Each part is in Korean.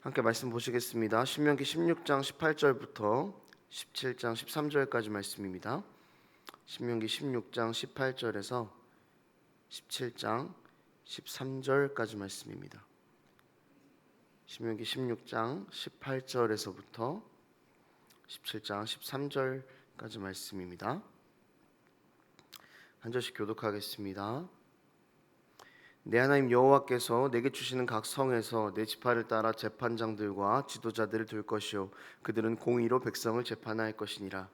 함께 말씀 보시겠습니다. 신명기 16장 18절부터 17장 13절까지 말씀입니다. 신명기 16장 18절에서 17장 13절까지 말씀입니다. 신명기 16장 18절에서부터 17장 13절까지 말씀입니다. 한 절씩 교독하겠습니다. 내 하나님 여호와께서 내게 주시는 각 성에서 내 지파를 따라 재판장들과 지도자들을 둘 것이요 그들은 공의로 백성을 재판할 것이니라.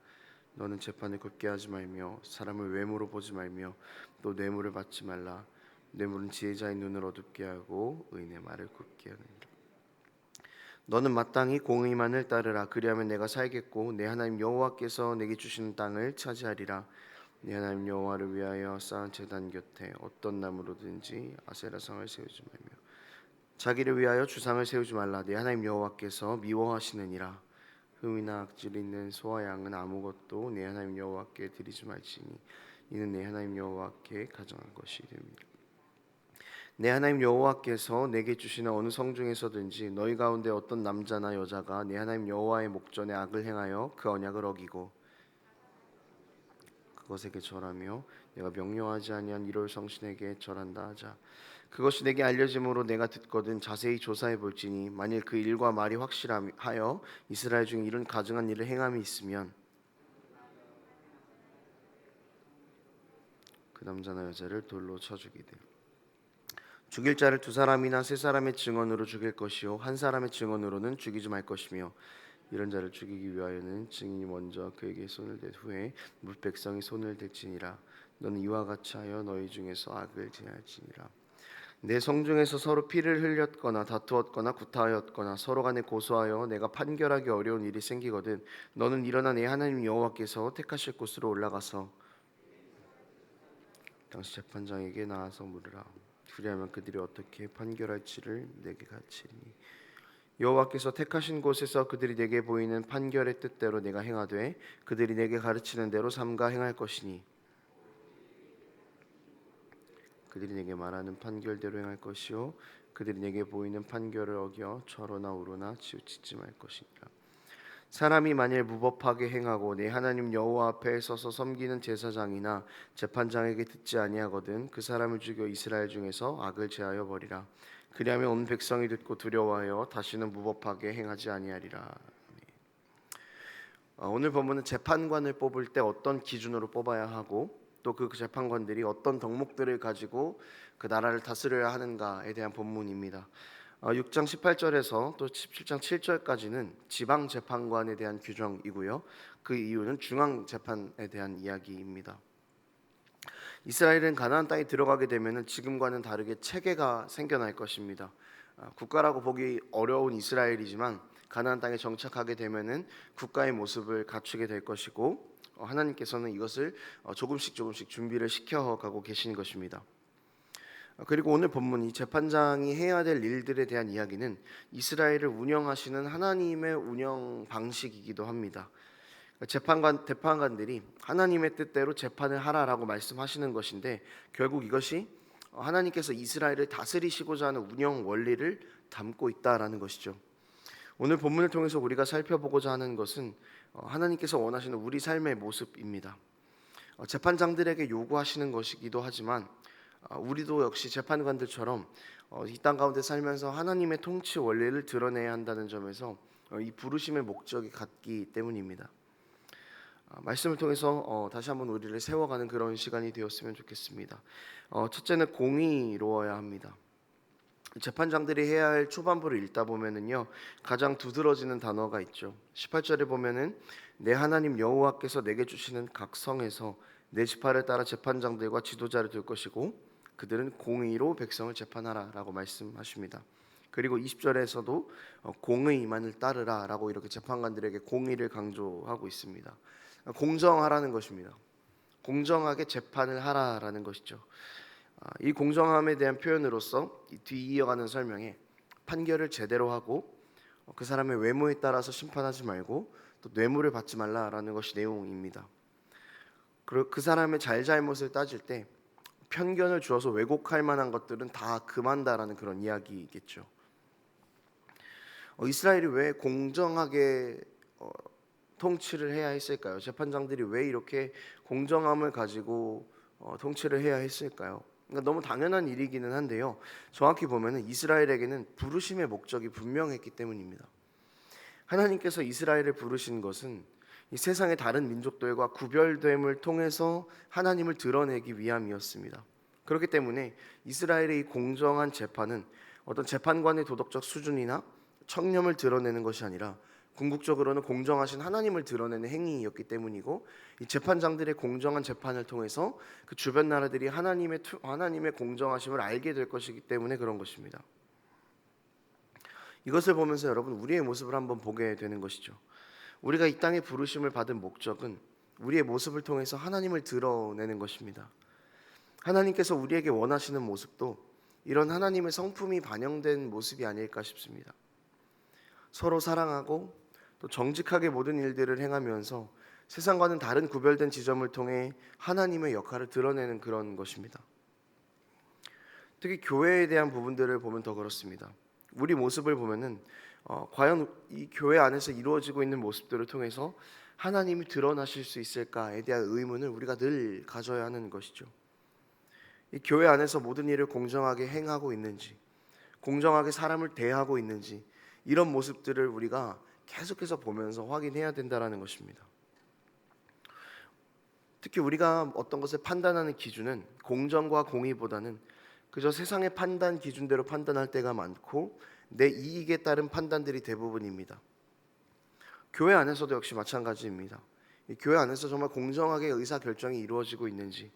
너는 재판을 굳게 하지 말며 사람을 외모로 보지 말며 또 뇌물을 받지 말라. 뇌물은 지혜자의 눈을 어둡게 하고 의인의 말을 굳게 하느니라. 너는 마땅히 공의만을 따르라. 그리하면 내가 살겠고 내 하나님 여호와께서 내게 주시는 땅을 차지하리라. 네 하나님 여호와를 위하여 쌓은 제단 곁에 어떤 나무로든지 아세라상을 세우지 말며 자기를 위하여 주상을 세우지 말라. 네 하나님 여호와께서 미워하시느니라. 흠이나 악질이 있는 소와 양은 아무것도 네 하나님 여호와께 드리지 말지니 이는 네 하나님 여호와께 가정한 것이 됩니다. 내 하나님 여호와께서 내게 주시는 어느 성 중에서든지 너희 가운데 어떤 남자나 여자가 내 하나님 여호와의 목전에 악을 행하여 그 언약을 어기고 그것에게 절하며 내가 명령하지 아니한 이럴 성신에게 절한다 하자. 그것이 내게 알려짐으로 내가 듣거든 자세히 조사해 볼지니 만일 그 일과 말이 확실하여 이스라엘 중에 이런 가증한 일을 행함이 있으면 그 남자나 여자를 돌로 쳐 죽이되 죽일 자를 두 사람이나 세 사람의 증언으로 죽일 것이요 한 사람의 증언으로는 죽이지 말 것이며 이런 자를 죽이기 위하여는 증인이 먼저 그에게 손을 댈 후에 뭇 백성이 손을 댈지니라. 너는 이와 같이 하여 너희 중에서 악을 제할지니라. 내 성중에서 서로 피를 흘렸거나 다투었거나 구타하였거나 서로 간에 고소하여 내가 판결하기 어려운 일이 생기거든 너는 일어나 내 하나님 여호와께서 택하실 곳으로 올라가서 당시 재판장에게 나아서 물으라. 그리하면 그들이 어떻게 판결할지를 내게 가르치리니 여호와께서 택하신 곳에서 그들이 내게 보이는 판결의 뜻대로 내가 행하되 그들이 내게 가르치는 대로 삼가 행할 것이니 그들이 내게 말하는 판결대로 행할 것이요 그들이 내게 보이는 판결을 어겨 좌로나 우로나 치우치지 말 것이니라. 사람이 만일 무법하게 행하고 내 하나님 여호와 앞에 서서 섬기는 제사장이나 재판장에게 듣지 아니하거든 그 사람을 죽여 이스라엘 중에서 악을 제하여 버리라. 그리하면 온 백성이 듣고 두려워하여 다시는 무법하게 행하지 아니하리라. 오늘 본문은 재판관을 뽑을 때 어떤 기준으로 뽑아야 하고 또 그 재판관들이 어떤 덕목들을 가지고 그 나라를 다스려야 하는가에 대한 본문입니다. 6장 18절에서 또 17장 7절까지는 지방 재판관에 대한 규정이고요. 그 이유는 중앙 재판에 대한 이야기입니다. 이스라엘은 가나안 땅에 들어가게 되면은 지금과는 다르게 체계가 생겨날 것입니다. 국가라고 보기 어려운 이스라엘이지만 가나안 땅에 정착하게 되면은 국가의 모습을 갖추게 될 것이고 하나님께서는 이것을 조금씩 준비를 시켜가고 계신 것입니다. 그리고 오늘 본문 이 재판장이 해야 될 일들에 대한 이야기는 이스라엘을 운영하시는 하나님의 운영 방식이기도 합니다. 재판관들이 하나님의 뜻대로 재판을 하라라고 말씀하시는 것인데 결국 이것이 하나님께서 이스라엘을 다스리시고자 하는 운영 원리를 담고 있다라는 것이죠. 오늘 본문을 통해서 우리가 살펴보고자 하는 것은 하나님께서 원하시는 우리 삶의 모습입니다. 재판장들에게 요구하시는 것이기도 하지만 우리도 역시 재판관들처럼 이 땅 가운데 살면서 하나님의 통치 원리를 드러내야 한다는 점에서 이 부르심의 목적이 같기 때문입니다. 말씀을 통해서 다시 한번 우리를 세워가는 그런 시간이 되었으면 좋겠습니다. 첫째는 공의로워야 합니다. 재판장들이 해야 할 초반부를 읽다 보면은요 가장 두드러지는 단어가 있죠. 18절에 보면은 내 하나님 여호와께서 내게 주시는 각 성에서 내 지파를 따라 재판장들과 지도자를 둘 것이고 그들은 공의로 백성을 재판하라라고 말씀하십니다. 그리고 20절에서도 공의만을 따르라라고 이렇게 재판관들에게 공의를 강조하고 있습니다. 공정하라는 것입니다. 공정하게 재판을 하라라는 것이죠. 이 공정함에 대한 표현으로서 뒤이어가는 설명에 판결을 제대로 하고 그 사람의 외모에 따라서 심판하지 말고 또 뇌물을 받지 말라라는 것이 내용입니다. 그리고 그 사람의 잘잘못을 따질 때 편견을 주어서 왜곡할 만한 것들은 다 금한다라는 그런 이야기겠죠. 이스라엘이 왜 공정하게 통치를 해야 했을까요? 재판장들이 왜 이렇게 공정함을 가지고 통치를 해야 했을까요? 그러니까 너무 당연한 일이기는 한데요. 정확히 보면은 이스라엘에게는 부르심의 목적이 분명했기 때문입니다. 하나님께서 이스라엘을 부르신 것은 이 세상의 다른 민족들과 구별됨을 통해서 하나님을 드러내기 위함이었습니다. 그렇기 때문에 이스라엘의 이 공정한 재판은 어떤 재판관의 도덕적 수준이나 청렴을 드러내는 것이 아니라 궁극적으로는 공정하신 하나님을 드러내는 행위였기 때문이고, 이 재판장들의 공정한 재판을 통해서 그 주변 나라들이 하나님의 공정하심을 알게 될 것이기 때문에 그런 것입니다. 이것을 보면서 여러분, 우리의 모습을 한번 보게 되는 것이죠. 우리가 이 땅에 부르심을 받은 목적은 우리의 모습을 통해서 하나님을 드러내는 것입니다. 하나님께서 우리에게 원하시는 모습도 이런 하나님의 성품이 반영된 모습이 아닐까 싶습니다. 서로 사랑하고 또 정직하게 모든 일들을 행하면서 세상과는 다른 구별된 지점을 통해 하나님의 역할을 드러내는 그런 것입니다. 특히 교회에 대한 부분들을 보면 더 그렇습니다. 우리 모습을 보면은 과연 이 교회 안에서 이루어지고 있는 모습들을 통해서 하나님이 드러나실 수 있을까에 대한 의문을 우리가 늘 가져야 하는 것이죠. 이 교회 안에서 모든 일을 공정하게 행하고 있는지, 공정하게 사람을 대하고 있는지, 이런 모습들을 우리가 계속해서 보면서 확인해야 된다는 것입니다. 특히 우리가 어떤 것을 판단하는 기준은 공정과 공의보다는 그저 세상의 판단 기준대로 판단할 때가 많고 내 이익에 따른 판단들이 대부분입니다. 교회 안에서도 역시 마찬가지입니다. 이 교회 안에서 정말 공정하게 의사결정이 이루어지고 있는지,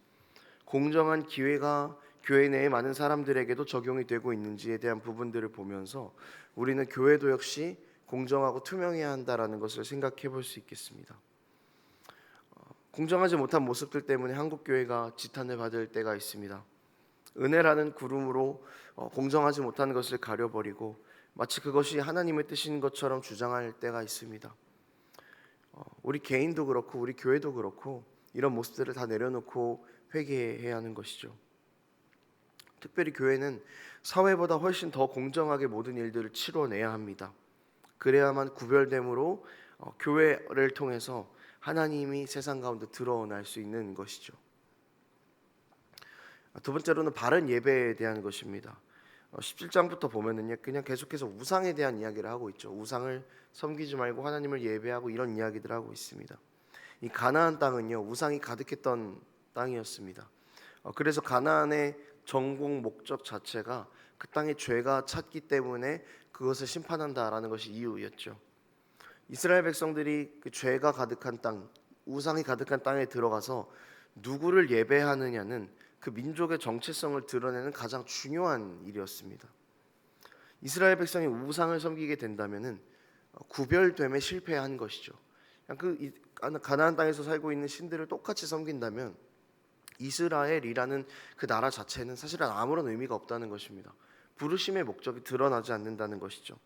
공정한 기회가 교회 내의 많은 사람들에게도 적용이 되고 있는지에 대한 부분들을 보면서 우리는 교회도 역시 공정하고 투명해야 한다라는 것을 생각해 볼 수 있겠습니다. 공정하지 못한 모습들 때문에 한국 교회가 지탄을 받을 때가 있습니다. 은혜라는 구름으로 공정하지 못한 것을 가려버리고 마치 그것이 하나님의 뜻인 것처럼 주장할 때가 있습니다. 우리 개인도 그렇고 우리 교회도 그렇고 이런 모습들을 다 내려놓고 회개해야 하는 것이죠. 특별히 교회는 사회보다 훨씬 더 공정하게 모든 일들을 치러내야 합니다. 그래야만 구별됨으로 교회를 통해서 하나님이 세상 가운데 드러날 수 있는 것이죠. 두 번째로는 바른 예배에 대한 것입니다. 17장부터 보면은요, 그냥 계속해서 우상에 대한 이야기를 하고 있죠. 우상을 섬기지 말고 하나님을 예배하고 이런 이야기들을 하고 있습니다. 이 가나안 땅은요, 우상이 가득했던 땅이었습니다. 그래서 가나안의 전공 목적 자체가 그 땅에 죄가 찼기 때문에 그것을 심판한다라는 것이 이유였죠. 이스라엘 백성들이 그 죄가 가득한 땅, 우상이 가득한 땅에 들어가서 누구를 예배하느냐는 그 민족의 정체성을 드러내는 가장 중요한 일이었습니다. 이스라엘 백성이 우상을 섬기게 된다면은 구별됨에 실패한 것이죠. 그 가나안 땅에서 살고 있는 신들을 똑같이 섬긴다면 이스라엘이라는 그 나라 자체는 사실은 아무런 의미가 없다는 것입니다. 부르심의 목적이 드러나지 않는다는 것이죠.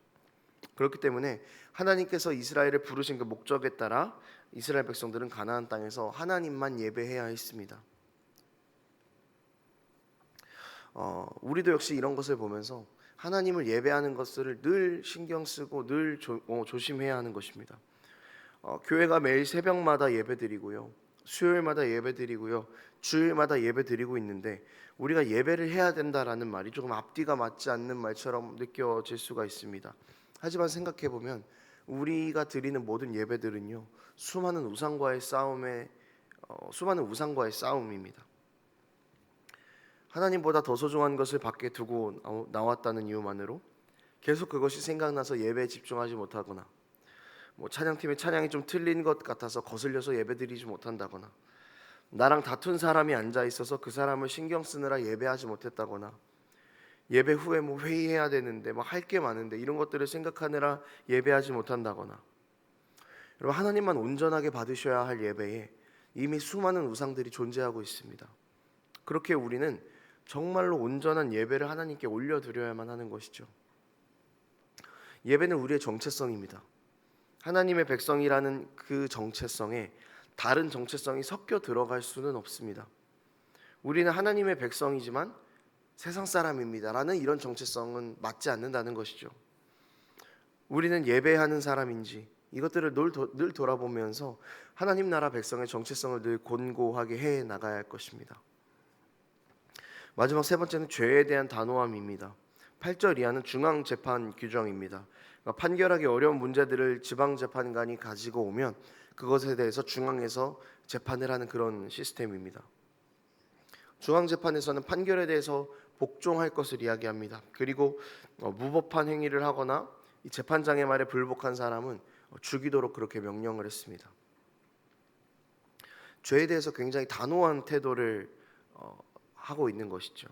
그렇기 때문에 하나님께서 이스라엘을 부르신 그 목적에 따라 이스라엘 백성들은 가나안 땅에서 하나님만 예배해야 했습니다. 우리도 역시 이런 것을 보면서 하나님을 예배하는 것을 늘 신경 쓰고 늘 조심해야 하는 것입니다. 교회가 매일 새벽마다 예배드리고요, 수요일마다 예배드리고요, 주일마다 예배드리고 있는데 우리가 예배를 해야 된다라는 말이 조금 앞뒤가 맞지 않는 말처럼 느껴질 수가 있습니다. 하지만 생각해 보면 우리가 드리는 모든 예배들은요, 수많은 우상과의 싸움입니다. 하나님보다 더 소중한 것을 밖에 두고 나왔다는 이유만으로 계속 그것이 생각나서 예배에 집중하지 못하거나, 찬양팀의 찬양이 좀 틀린 것 같아서 거슬려서 예배드리지 못한다거나, 나랑 다툰 사람이 앉아 있어서 그 사람을 신경 쓰느라 예배하지 못했다거나, 예배 후에 회의해야 되는데 할 게 많은데 이런 것들을 생각하느라 예배하지 못한다거나, 여러분, 하나님만 온전하게 받으셔야 할 예배에 이미 수많은 우상들이 존재하고 있습니다. 그렇게 우리는 정말로 온전한 예배를 하나님께 올려드려야만 하는 것이죠. 예배는 우리의 정체성입니다. 하나님의 백성이라는 그 정체성에 다른 정체성이 섞여 들어갈 수는 없습니다. 우리는 하나님의 백성이지만 세상 사람입니다라는 이런 정체성은 맞지 않는다는 것이죠. 우리는 예배하는 사람인지 이것들을 늘 돌아보면서 하나님 나라 백성의 정체성을 늘 권고하게 해 나가야 할 것입니다. 마지막 세 번째는 죄에 대한 단호함입니다. 8절 이하는 중앙재판 규정입니다. 그러니까 판결하기 어려운 문제들을 지방재판관이 가지고 오면 그것에 대해서 중앙에서 재판을 하는 그런 시스템입니다. 중앙재판에서는 판결에 대해서 복종할 것을 이야기합니다. 그리고 무법한 행위를 하거나 이 재판장의 말에 불복한 사람은 죽이도록 그렇게 명령을 했습니다. 죄에 대해서 굉장히 단호한 태도를 하고 있는 것이죠.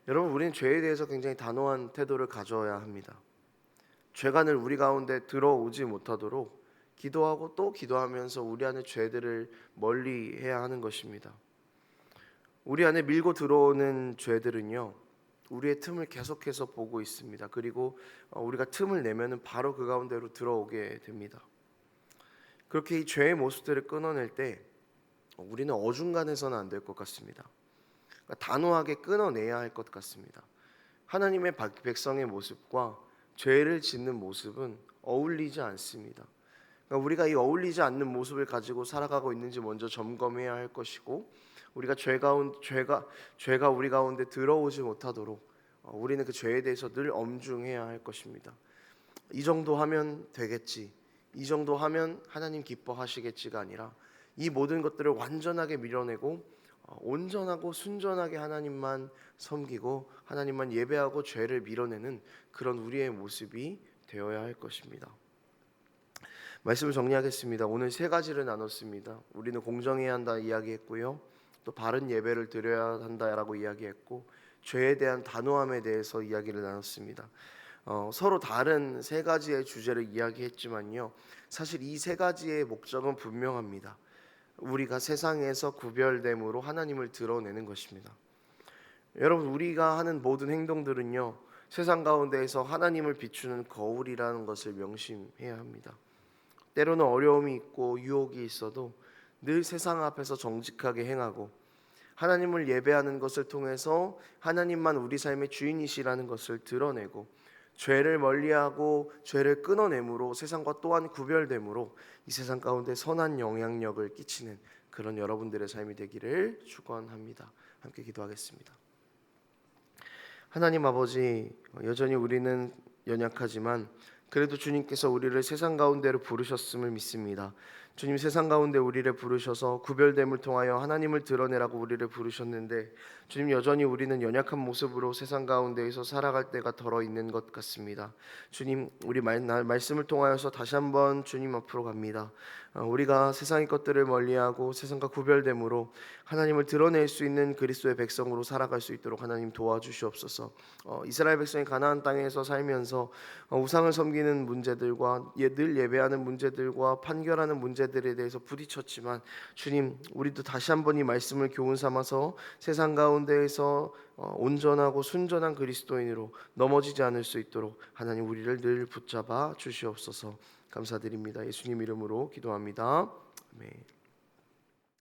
여러분, 우리는 죄에 대해서 굉장히 단호한 태도를 가져야 합니다. 죄가 늘 우리 가운데 들어오지 못하도록 기도하고 또 기도하면서 우리 안의 죄들을 멀리 해야 하는 것입니다. 우리 안에 밀고 들어오는 죄들은요, 우리의 틈을 계속해서 보고 있습니다. 그리고 우리가 틈을 내면은 바로 그 가운데로 들어오게 됩니다. 그렇게 이 죄의 모습들을 끊어낼 때 우리는 어중간해서는 안 될 것 같습니다. 그러니까 단호하게 끊어내야 할 것 같습니다. 하나님의 백성의 모습과 죄를 짓는 모습은 어울리지 않습니다. 그러니까 우리가 이 어울리지 않는 모습을 가지고 살아가고 있는지 먼저 점검해야 할 것이고, 우리가 죄가 우리 가운데 들어오지 못하도록 우리는 그 죄에 대해서 늘 엄중해야 할 것입니다. 이 정도 하면 되겠지, 이 정도 하면 하나님 기뻐하시겠지가 아니라 이 모든 것들을 완전하게 밀어내고 온전하고 순전하게 하나님만 섬기고 하나님만 예배하고 죄를 밀어내는 그런 우리의 모습이 되어야 할 것입니다. 말씀을 정리하겠습니다. 오늘 세 가지를 나눴습니다. 우리는 공정해야 한다 이야기했고요, 또 바른 예배를 드려야 한다라고 이야기했고, 죄에 대한 단호함에 대해서 이야기를 나눴습니다. 서로 다른 세 가지의 주제를 이야기했지만요, 사실 이 세 가지의 목적은 분명합니다. 우리가 세상에서 구별됨으로 하나님을 드러내는 것입니다. 여러분, 우리가 하는 모든 행동들은요, 세상 가운데에서 하나님을 비추는 거울이라는 것을 명심해야 합니다. 때로는 어려움이 있고 유혹이 있어도 늘 세상 앞에서 정직하게 행하고 하나님을 예배하는 것을 통해서 하나님만 우리 삶의 주인이시라는 것을 드러내고, 죄를 멀리하고 죄를 끊어내므로 세상과 또한 구별됨으로 이 세상 가운데 선한 영향력을 끼치는 그런 여러분들의 삶이 되기를 축원합니다. 함께 기도하겠습니다. 하나님 아버지, 여전히 우리는 연약하지만 그래도 주님께서 우리를 세상 가운데로 부르셨음을 믿습니다. 주님, 세상 가운데 우리를 부르셔서 구별됨을 통하여 하나님을 드러내라고 우리를 부르셨는데, 주님, 여전히 우리는 연약한 모습으로 세상 가운데에서 살아갈 때가 덜어 있는 것 같습니다. 주님, 우리 말씀을 통하여서 다시 한번 주님 앞으로 갑니다. 우리가 세상의 것들을 멀리하고 세상과 구별됨으로 하나님을 드러낼 수 있는 그리스도의 백성으로 살아갈 수 있도록 하나님 도와주시옵소서. 이스라엘 백성이 가나안 땅에서 살면서 우상을 섬기는 문제들과 늘 예배하는 문제들과 판결하는 문제들에 대해서 부딪혔지만, 주님, 우리도 다시 한번 이 말씀을 교훈 삼아서 세상 가운데에서 온전하고 순전한 그리스도인으로 넘어지지 않을 수 있도록 하나님 우리를 늘 붙잡아 주시옵소서. 감사드립니다. 예수님 이름으로 기도합니다. 아멘.